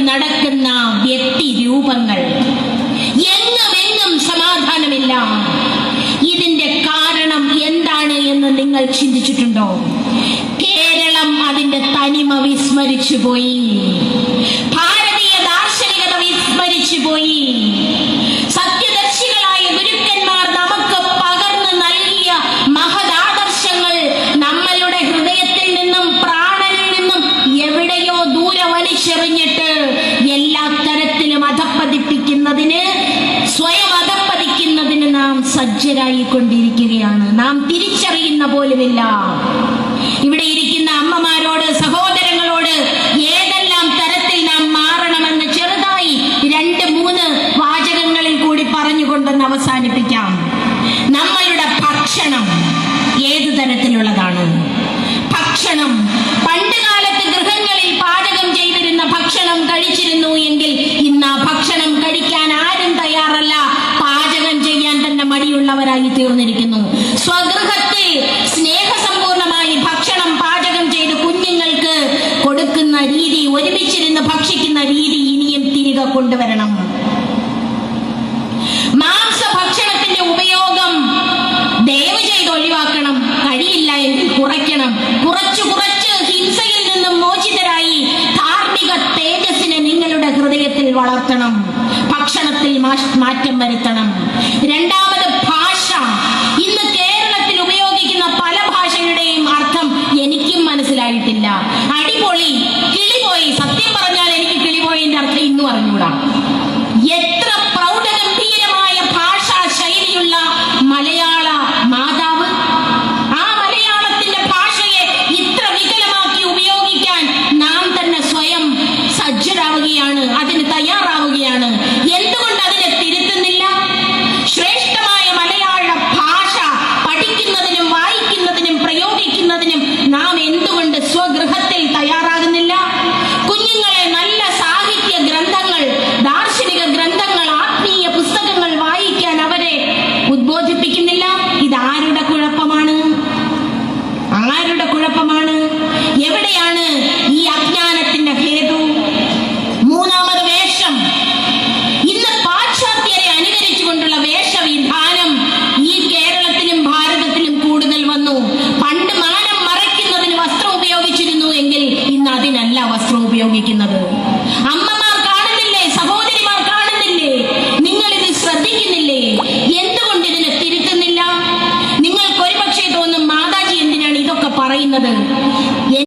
നടക്കുന്ന വ്യക്തി രൂപങ്ങൾ. എങ്ങുമെങ്ങും സമാധാനമില്ല. ഇതിന്റെ കാരണം എന്താണ് എന്ന് നിങ്ങൾ ചിന്തിച്ചിട്ടുണ്ടോ? കേരളം അതിന്റെ തനിമ വിസ്മരിച്ചു പോയി. ഭാരതീയ ദാർശനികത വിസ്മരിച്ചു പോയി. സത്യദർശികളായ ഗുരുക്കന്മാർ നമുക്ക് പകർന്നു നൽകിയ മഹദാദർശങ്ങൾ നമ്മളുടെ ഹൃദയത്തിൽ നിന്നും പ്രാണനിൽ നിന്നും എവിടെയോ ദൂരെ വലിച്ചെറിഞ്ഞിട്ട് എല്ലാ തരത്തിലും അധപ്പതിപ്പിക്കുന്നതിന്, സ്വയം അധപ്പതിക്കുന്നതിന് നാം സജ്ജരായിക്കൊണ്ടിരിക്കുകയാണ്. നാം തിരിച്ചറിയുന്ന പോലുമില്ല. ഇവിടെ ഇരിക്കുന്ന അമ്മമാരോട്, സഹോദരങ്ങളോട് ഏതെല്ലാം തരത്തിൽ നാം മാറണമെന്ന് ചെറുതായി 2-3 വാചകങ്ങളിൽ കൂടി പറഞ്ഞുകൊണ്ടെന്ന് അവസാനിപ്പിക്കാം. നമ്മളുടെ ഭക്ഷണം ഏതു തരത്തിലുള്ളതാണ്? ഭക്ഷണം പണ്ട് കാലത്ത് ഗൃഹങ്ങളിൽ പാചകം ചെയ്തിരുന്ന ഭക്ഷണം കഴിച്ചിരുന്നു എങ്കിൽ ഇന്ന് ആ ഭക്ഷണം കഴിക്കാൻ ആരും തയ്യാറല്ല. പാചകം ചെയ്യാൻ തന്നെ മടിയുള്ളവരായി തീർന്നിരിക്കുന്നു. സ്വഗൃഹത്തിൽ സ്നേഹസമ്പൂർണമായി ഭക്ഷണം പാചകം ചെയ്ത് കുഞ്ഞുങ്ങൾക്ക് കൊടുക്കുന്ന രീതി, ഒരുമിച്ചിരുന്ന് ഭക്ഷിക്കുന്ന രീതി ഇനിയും തിരികെ കൊണ്ടുവരണം. മാംസഭക്ഷണത്തിന്റെ ഉപയോഗം ദയവ് ചെയ്ത് ഒഴിവാക്കണം. കഴിയില്ല എങ്കിൽ കുറയ്ക്കണം. കുറച്ച് ഹിംസയിൽ നിന്നും മോചിതരായി ധാർമ്മിക തേജസ്സിനെ നിങ്ങളുടെ ഹൃദയത്തിൽ വളർത്തണം. ഭക്ഷണത്തിൽ മാറ്റം വരുത്തണം. രണ്ടാമത്, ഭാഷ. ഇന്ന് കേരളത്തിൽ ഉപയോഗിക്കുന്ന പല ഭാഷയുടെയും അർത്ഥം എനിക്കും മനസ്സിലായിട്ടില്ല. അടിപൊളി, കിളിപോയി. സത്യം പറഞ്ഞാൽ എനിക്ക് കിളിപോയിന്റെ അർത്ഥം ഇന്നും അറിഞ്ഞൂടാ. എത്ര പ്രൗഢഗംഭീരമായ ഭാഷാ ശൈലിയുള്ള മലയാള മാതാവ്! ആ മലയാളത്തിന്റെ ഭാഷയെ ഇത്ര വികലമാക്കി ഉപയോഗിക്കാൻ നാം തന്നെ സ്വയം സജ്ജരാവുകയാണ്, അതിന് തയ്യാറാവുകയാണ്. എന്തുകൊണ്ട് അതിനെ തിരുത്തുന്നില്ല? ശ്രേഷ്ഠമായ മലയാള ഭാഷ പഠിക്കുന്നതിനും വായിക്കുന്നതിനും പ്രയോഗിക്കുന്നതിനും നാം എന്തുകൊണ്ട് സ്വഗൃഹത്തിൽ തയ്യാറാകുന്നില്ല? കുഞ്ഞുങ്ങളെ നല്ല സാഹിത്യ ഗ്രന്ഥങ്ങൾ, ദാർശനിക ഗ്രന്ഥങ്ങൾ, ആത്മീയ പുസ്തകങ്ങൾ വായിക്കാൻ അവരെ ഉദ്ബോധിപ്പിക്കുന്നില്ല. ഇതാരുടെ കുഴപ്പമാണ്? ആരുടെ കുഴപ്പമാണ്? എവിടെയാണ് ഈ അജ്ഞാനത്തിന്റെ ഹേതു? മൂന്നാമത്, വേഷം. ഇന്ന് പാശ്ചാത്യരെ അനുകരിച്ചുകൊണ്ടുള്ള വേഷവിധാനം ഈ കേരളത്തിലും ഭാരതത്തിലും കൂടുതൽ വന്നു. പണ്ട് മാനം മറയ്ക്കുന്നതിന് വസ്ത്രം ഉപയോഗിച്ചിരുന്നു എങ്കിൽ ഇന്ന് അതിനല്ല വസ്ത്രം ഉപയോഗിക്കുന്നത്.